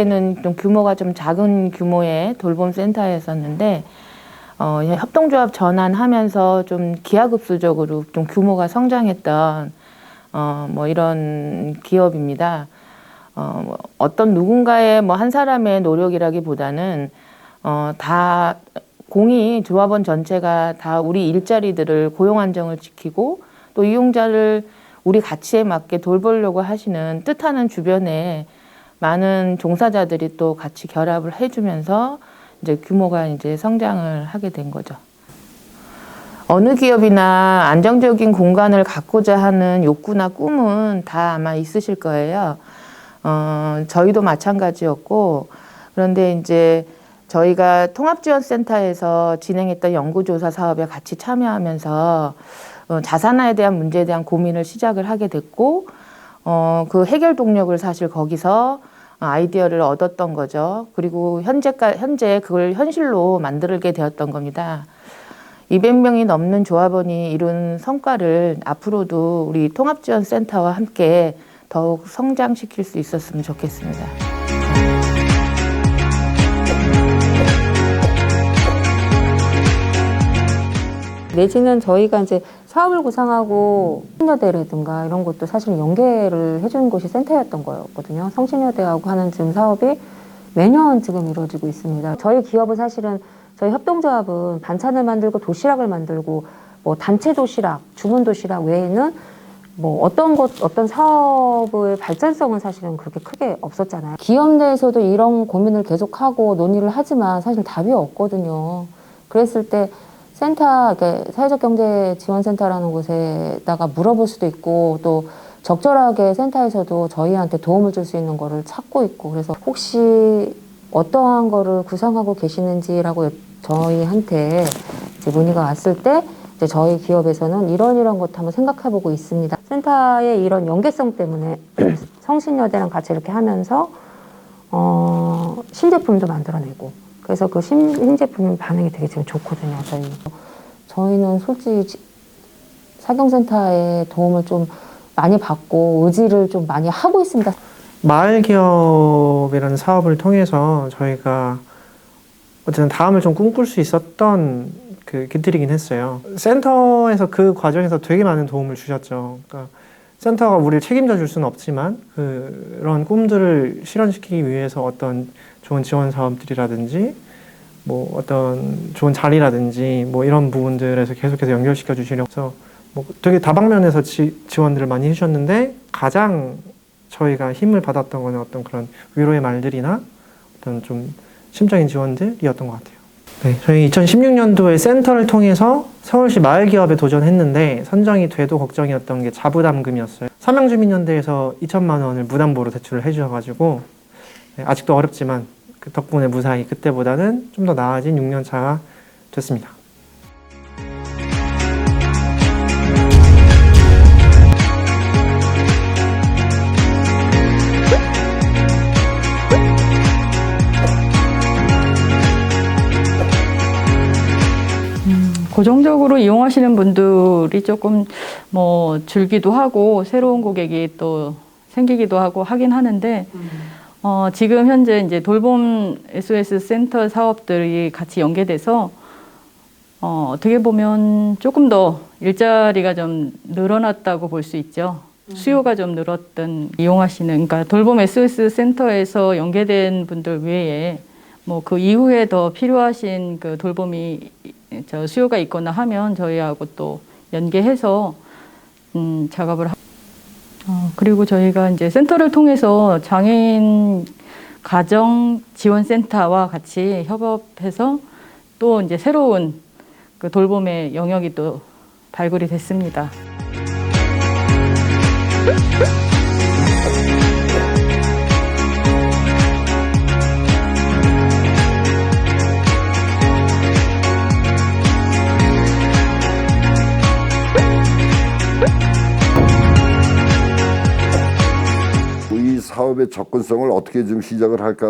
당시에는 좀 규모가 좀 작은 규모의 돌봄 센터였었는데 협동조합 전환하면서 좀 기하급수적으로 좀 규모가 성장했던 뭐 이런 기업입니다. 어떤 누군가의 뭐 한 사람의 노력이라기보다는 다 공이 조합원 전체가 다 우리 일자리들을 고용 안정을 지키고 또 이용자를 우리 가치에 맞게 돌보려고 하시는 뜻하는 주변에 많은 종사자들이 또 같이 결합을 해주면서 이제 규모가 이제 성장을 하게 된 거죠. 어느 기업이나 안정적인 공간을 갖고자 하는 욕구나 꿈은 다 아마 있으실 거예요. 저희도 마찬가지였고, 그런데 이제 저희가 통합지원센터에서 진행했던 연구조사 사업에 같이 참여하면서 자산화에 대한 문제에 대한 고민을 시작을 하게 됐고, 그 해결 동력을 사실 거기서 아이디어를 얻었던 거죠. 그리고 현재 그걸 현실로 만들게 되었던 겁니다. 200명이 넘는 조합원이 이룬 성과를 앞으로도 우리 통합지원센터와 함께 더욱 성장시킬 수 있었으면 좋겠습니다. 내지는 저희가 이제 사업을 구상하고 성신여대라든가 이런 것도 사실 연계를 해주는 곳이 센터였던 거였거든요. 성신여대하고 하는 지금 사업이 매년 지금 이루어지고 있습니다. 저희 기업은 사실은 저희 협동조합은 반찬을 만들고 도시락을 만들고 뭐 단체 도시락, 주문 도시락 외에는 뭐 어떤 사업의 발전성은 사실은 그렇게 크게 없었잖아요. 기업 내에서도 이런 고민을 계속하고 논의를 하지만 사실 답이 없거든요. 그랬을 때 센터, 사회적 경제 지원센터라는 곳에다가 물어볼 수도 있고 또 적절하게 센터에서도 저희한테 도움을 줄 수 있는 거를 찾고 있고 그래서 혹시 어떠한 거를 구상하고 계시는지라고 저희한테 이제 문의가 왔을 때 이제 저희 기업에서는 이런 것도 한번 생각해 보고 있습니다. 센터의 이런 연계성 때문에 성신여대랑 같이 이렇게 하면서 신제품도 만들어내고 그래서 그 신제품 반응이 되게 지금 좋거든요. 저희는 솔직히 사경센터의 도움을 좀 많이 받고 의지를 좀 많이 하고 있습니다. 마을기업이라는 사업을 통해서 저희가 어쨌든 다음을 좀 꿈꿀 수 있었던 그 길들이긴 했어요. 센터에서 그 과정에서 되게 많은 도움을 주셨죠. 그러니까 센터가 우리를 책임져 줄 수는 없지만 그런 꿈들을 실현시키기 위해서 어떤 좋은 지원 사업들이라든지 뭐 어떤 좋은 자리라든지 뭐 이런 부분들에서 계속해서 연결시켜 주시려고 뭐 되게 다방면에서 지원들을 많이 해주셨는데 가장 저희가 힘을 받았던 거는 어떤 그런 위로의 말들이나 어떤 좀 심적인 지원들이었던 것 같아요. 네, 저희 2016년도에 센터를 통해서 서울시 마을기업에 도전했는데 선정이 돼도 걱정이었던 게 자부담금이었어요. 삼양주민연대에서 2천만 원을 무담보로 대출을 해주셔가지고 네, 아직도 어렵지만 그 덕분에 무사히 그때보다는 좀 더 나아진 6년 차가 됐습니다. 고정적으로 이용하시는 분들이 조금 뭐 줄기도 하고 새로운 고객이 또 생기기도 하고 하긴 하는데 지금 현재 이제 돌봄 SOS 센터 사업들이 같이 연계돼서 어떻게 보면 조금 더 일자리가 좀 늘어났다고 볼 수 있죠. 수요가 좀 늘었던 이용하시는 그러니까 돌봄 SOS 센터에서 연계된 분들 외에 뭐 그 이후에 더 필요하신 그 돌봄이 수요가 있거나 하면 저희하고 또 연계해서 작업을 그리고 저희가 이제 센터를 통해서 장애인 가정 지원센터와 같이 협업해서 또 이제 새로운 그 돌봄의 영역이 또 발굴이 됐습니다. 이 사업의 접근성을 어떻게 좀 시작을 할까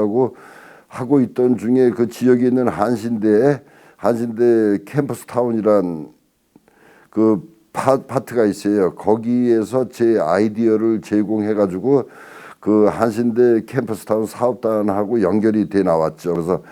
하고 있던 중에 그 지역에 있는 한신대 캠퍼스 타운이란 그 파트가 있어요. 거기에서 제 아이디어를 제공해 가지고 그 한신대 캠퍼스타운 사업단하고 연결이 돼 나왔죠. 그래서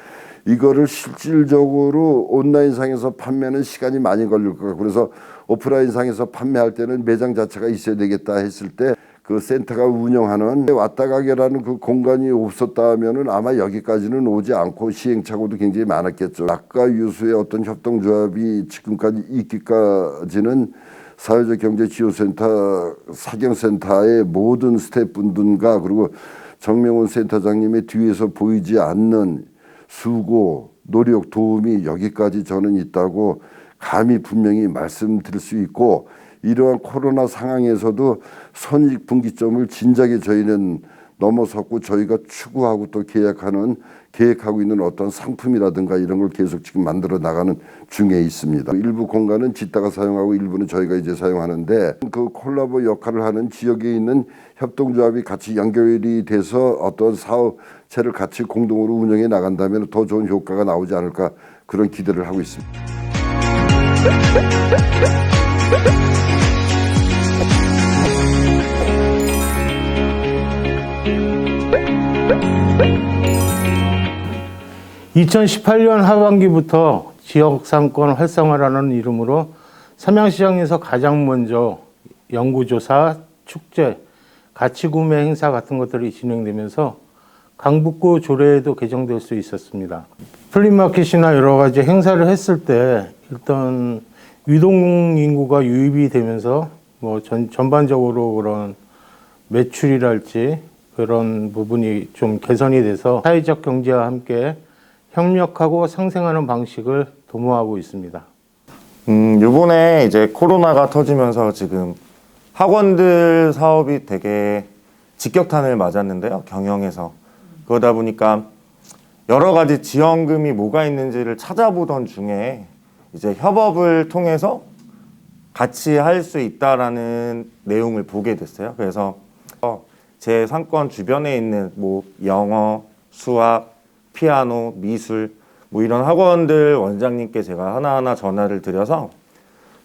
이거를 실질적으로 온라인상에서 판매는 시간이 많이 걸릴 것 같고, 그래서 오프라인상에서 판매할 때는 매장 자체가 있어야 되겠다 했을 때 그 센터가 운영하는 왔다 가게라는 그 공간이 없었다면은 아마 여기까지는 오지 않고 시행착오도 굉장히 많았겠죠. 낙과 유수의 어떤 협동조합이 지금까지 있기까지는 사회적 경제 지원센터 사경센터의 모든 스태프분들과 그리고 정명훈 센터장님의 뒤에서 보이지 않는 수고, 노력, 도움이 여기까지 저는 있다고 감히 분명히 말씀드릴 수 있고, 이러한 코로나 상황에서도 선익분기점을 진작에 저희는 넘어섰고 저희가 추구하고 또 계획하고 있는 어떤 상품이라든가 이런 걸 계속 지금 만들어 나가는 중에 있습니다. 일부 공간은 짓다가 사용하고 일부는 저희가 이제 사용하는데, 그 콜라보 역할을 하는 지역에 있는 협동조합이 같이 연결이 돼서 어떤 사업체를 같이 공동으로 운영해 나간다면 더 좋은 효과가 나오지 않을까, 그런 기대를 하고 있습니다. 2018년 하반기부터 지역 상권 활성화라는 이름으로 삼양시장에서 가장 먼저 연구조사, 축제, 가치구매 행사 같은 것들이 진행되면서 강북구 조례에도 개정될 수 있었습니다. 플리마켓이나 여러 가지 행사를 했을 때 일단 유동 인구가 유입이 되면서 뭐 전반적으로 그런 매출이랄지 그런 부분이 좀 개선이 돼서 사회적 경제와 함께 협력하고 상생하는 방식을 도모하고 있습니다. 요번에 이제 코로나가 터지면서 지금 학원들 사업이 되게 직격탄을 맞았는데요, 경영에서. 그러다 보니까 여러 가지 지원금이 뭐가 있는지를 찾아보던 중에 이제 협업을 통해서 같이 할 수 있다라는 내용을 보게 됐어요. 그래서 제 상권 주변에 있는 뭐 영어, 수학, 피아노, 미술 뭐 이런 학원들 원장님께 제가 하나하나 전화를 드려서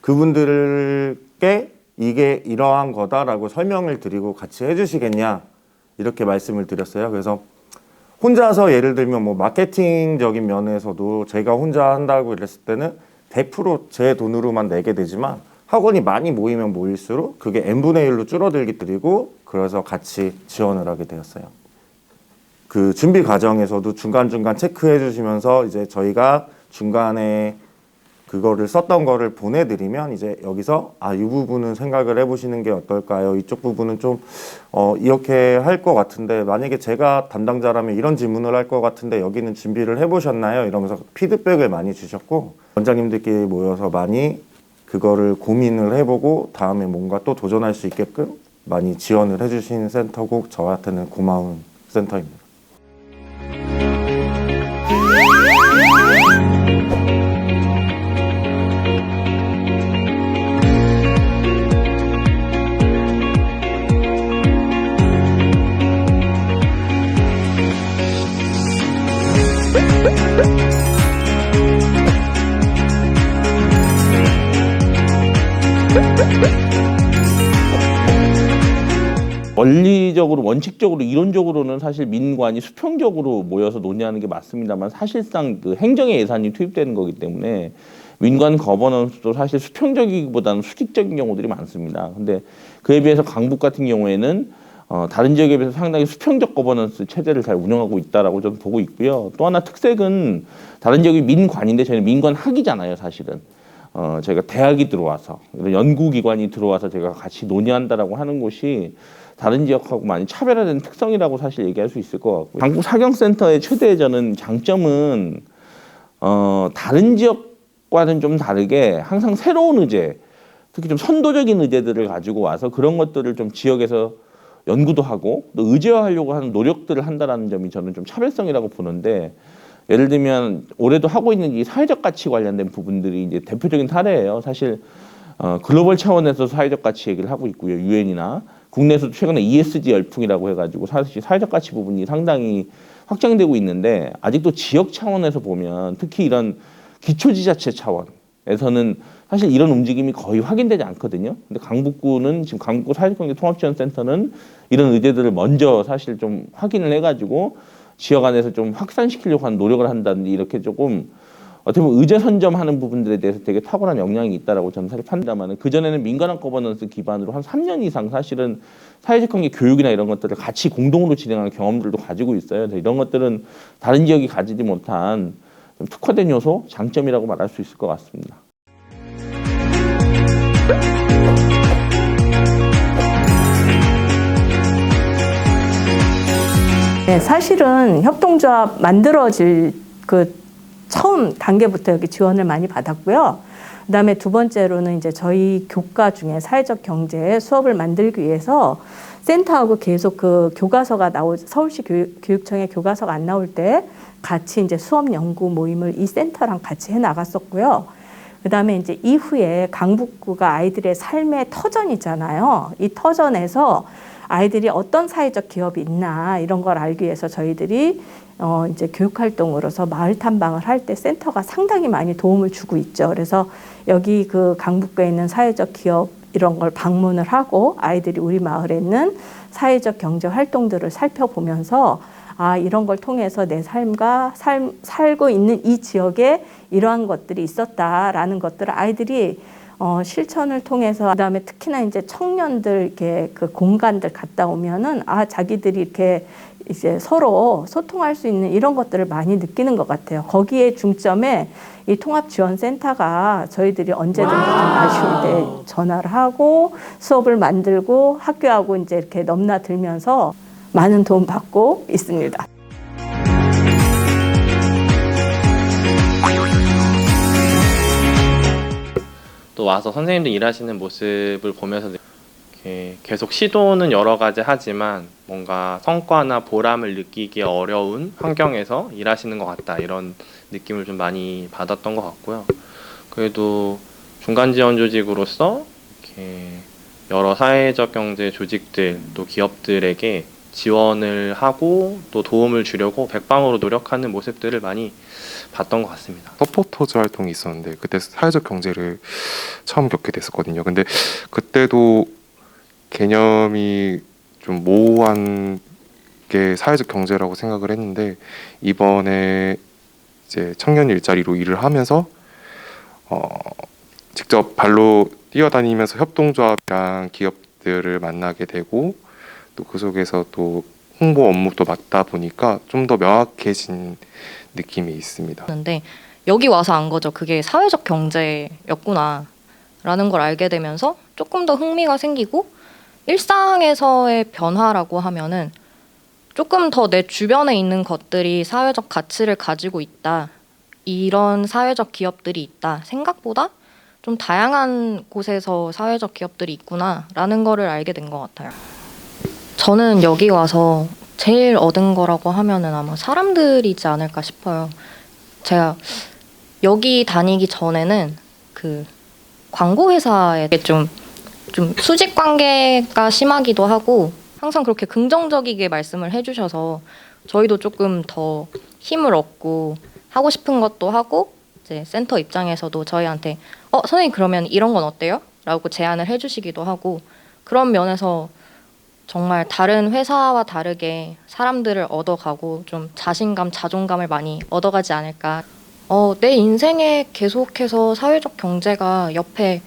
그분들께 이게 이러한 거다라고 설명을 드리고 같이 해주시겠냐 이렇게 말씀을 드렸어요. 그래서 혼자서 예를 들면 뭐 마케팅적인 면에서도 제가 혼자 한다고 이랬을 때는 100% 제 돈으로만 내게 되지만 학원이 많이 모이면 모일수록 그게 n분의 1로 줄어들게 드리고, 그래서 같이 지원을 하게 되었어요. 그 준비 과정에서도 중간중간 체크해 주시면서 이제 저희가 중간에 그거를 썼던 거를 보내드리면 이제 여기서 이 부분은 생각을 해보시는 게 어떨까요? 이쪽 부분은 좀 이렇게 할 것 같은데, 만약에 제가 담당자라면 이런 질문을 할 것 같은데 여기는 준비를 해보셨나요? 이러면서 피드백을 많이 주셨고, 원장님들끼리 모여서 많이 그거를 고민을 해보고 다음에 뭔가 또 도전할 수 있게끔 많이 지원을 해주신 센터고 저한테는 고마운 센터입니다. 원리적으로, 원칙적으로, 이론적으로는 사실 민관이 수평적으로 모여서 논의하는 게 맞습니다만, 사실상 그 행정의 예산이 투입되는 거기 때문에 민관 거버넌스도 사실 수평적이기보다는 수직적인 경우들이 많습니다. 근데 그에 비해서 강북 같은 경우에는 다른 지역에 비해서 상당히 수평적 거버넌스 체제를 잘 운영하고 있다라고 저는 보고 있고요. 또 하나 특색은 다른 지역이 민관인데 저희는 민관학이잖아요, 사실은. 저희가 대학이 들어와서, 연구기관이 들어와서 제가 같이 논의한다라고 하는 곳이 다른 지역하고 많이 차별화된 특성이라고 사실 얘기할 수 있을 것 같고요. 강북 사경센터의 최대 저는 장점은 다른 지역과는 좀 다르게 항상 새로운 의제, 특히 좀 선도적인 의제들을 가지고 와서 그런 것들을 좀 지역에서 연구도 하고 또 의제화하려고 하는 노력들을 한다는 점이 저는 좀 차별성이라고 보는데, 예를 들면 올해도 하고 있는 이 사회적 가치 관련된 부분들이 이제 대표적인 사례예요. 사실 글로벌 차원에서 사회적 가치 얘기를 하고 있고요. 유엔이나 국내에서도 최근에 ESG 열풍이라고 해가지고 사실 사회적 가치 부분이 상당히 확장되고 있는데, 아직도 지역 차원에서 보면 특히 이런 기초지자체 차원에서는 사실 이런 움직임이 거의 확인되지 않거든요. 근데 강북구는 지금 강북구 사회적경제 통합지원센터는 이런 의제들을 먼저 사실 좀 확인을 해가지고 지역 안에서 좀 확산시키려고 하는 노력을 한다든지 이렇게 조금 어떻게 보면 의제 선점하는 부분들에 대해서 되게 탁월한 역량이 있다라고 저는 사실 판단하면 그전에는 민관한 거버넌스 기반으로 한 3년 이상 사실은 사회적 관계 교육이나 이런 것들을 같이 공동으로 진행하는 경험들도 가지고 있어요. 그래서 이런 것들은 다른 지역이 가지지 못한 좀 특화된 요소, 장점이라고 말할 수 있을 것 같습니다. 네, 사실은 협동조합 만들어질 그 처음 단계부터 여기 지원을 많이 받았고요. 그다음에 두 번째로는 이제 저희 교과 중에 사회적 경제 수업을 만들기 위해서 센터하고 계속 그 교과서가 서울시 교육청에 교과서가 안 나올 때 같이 이제 수업 연구 모임을 이 센터랑 같이 해 나갔었고요. 그다음에 이제 이후에 강북구가 아이들의 삶의 터전이잖아요. 이 터전에서 아이들이 어떤 사회적 기업이 있나 이런 걸 알기 위해서 저희들이 이제 교육 활동으로서 마을 탐방을 할 때 센터가 상당히 많이 도움을 주고 있죠. 그래서 여기 그 강북구에 있는 사회적 기업 이런 걸 방문을 하고 아이들이 우리 마을에 있는 사회적 경제 활동들을 살펴보면서 아, 이런 걸 통해서 내 삶과 살고 있는 이 지역에 이러한 것들이 있었다라는 것들을 아이들이 실천을 통해서 그다음에 특히나 이제 청년들 이렇게 그 공간들 갔다 오면은 아, 자기들이 이렇게 이제 서로 소통할 수 있는 이런 것들을 많이 느끼는 것 같아요. 거기에 중점에 이 통합지원센터가 저희들이 언제든지 좀 아쉬울 때 전화를 하고 수업을 만들고 학교하고 이제 이렇게 넘나들면서 많은 도움 받고 있습니다. 또 와서 선생님들 일하시는 모습을 보면서 이렇게 계속 시도는 여러 가지 하지만 뭔가 성과나 보람을 느끼기 어려운 환경에서 일하시는 것 같다 이런 느낌을 좀 많이 받았던 것 같고요. 그래도 중간 지원 조직으로서 이렇게 여러 사회적 경제 조직들 또 기업들에게 지원을 하고 또 도움을 주려고 백방으로 노력하는 모습들을 많이 봤던 것 같습니다. 서포터즈 활동이 있었는데 그때 사회적 경제를 처음 겪게 됐었거든요. 근데 그때도 개념이 좀 모호한 게 사회적 경제라고 생각을 했는데 이번에 이제 청년 일자리로 일을 하면서 직접 발로 뛰어다니면서 협동조합이랑 기업들을 만나게 되고 또 그 속에서 또 홍보 업무도 맡다 보니까 좀 더 명확해진 느낌이 있습니다. 근데 여기 와서 안 거죠. 그게 사회적 경제였구나 라는 걸 알게 되면서 조금 더 흥미가 생기고 일상에서의 변화라고 하면은 조금 더 내 주변에 있는 것들이 사회적 가치를 가지고 있다. 이런 사회적 기업들이 있다. 생각보다 좀 다양한 곳에서 사회적 기업들이 있구나 라는 거를 알게 된 것 같아요. 저는 여기 와서 제일 얻은 거라고 하면은 아마 사람들이지 않을까 싶어요. 제가 여기 다니기 전에는 그 광고 회사에 좀 수직 관계가 심하기도 하고 항상 그렇게 긍정적이게 말씀을 해주셔서 저희도 조금 더 힘을 얻고 하고 싶은 것도 하고 이제 센터 입장에서도 저희한테 선생님 그러면 이런 건 어때요? 라고 제안을 해주시기도 하고 그런 면에서 정말 다른 회사와 다르게 사람들을 얻어가고 좀 자신감, 자존감을 많이 얻어가지 않을까. 내 인생에 계속해서 사회적 경제가 옆에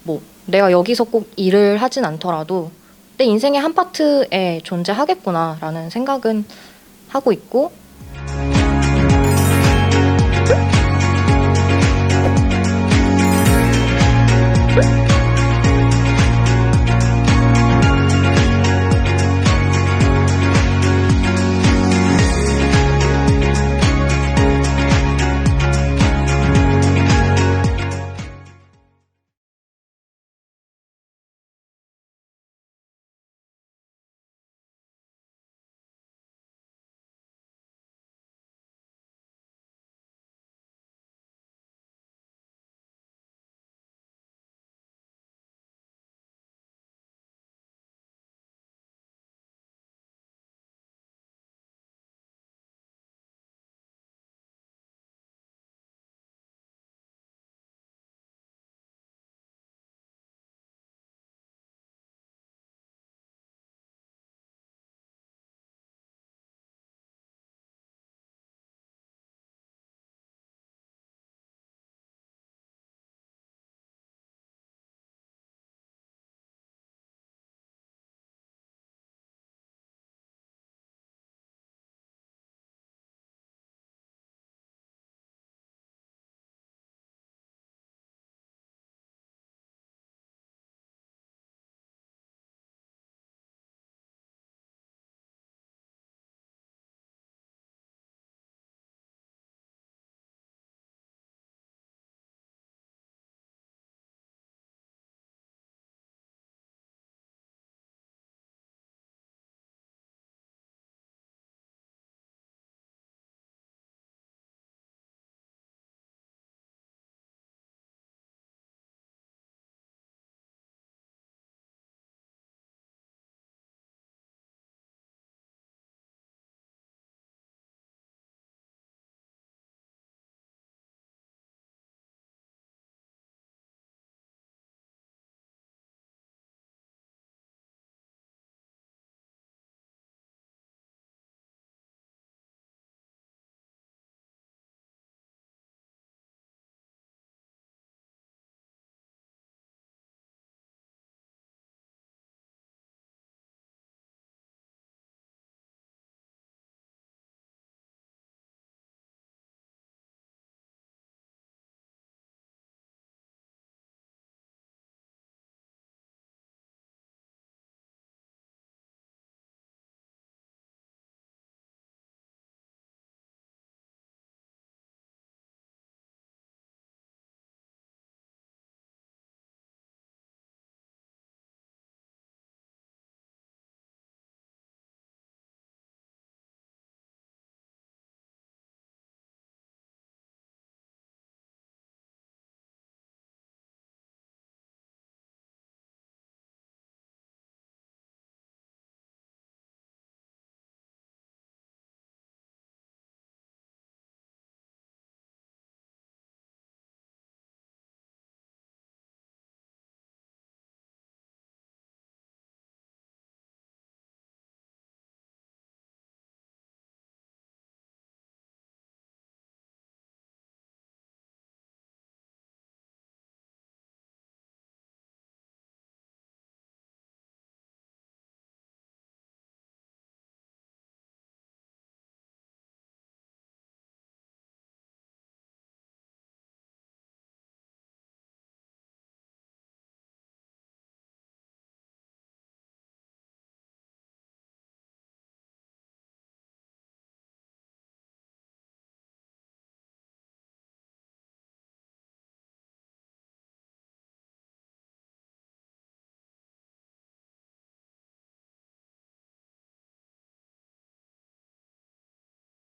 뭐 내가 여기서 꼭 일을 하진 않더라도 내 인생의 한 파트에 존재하겠구나라는 생각은 하고 있고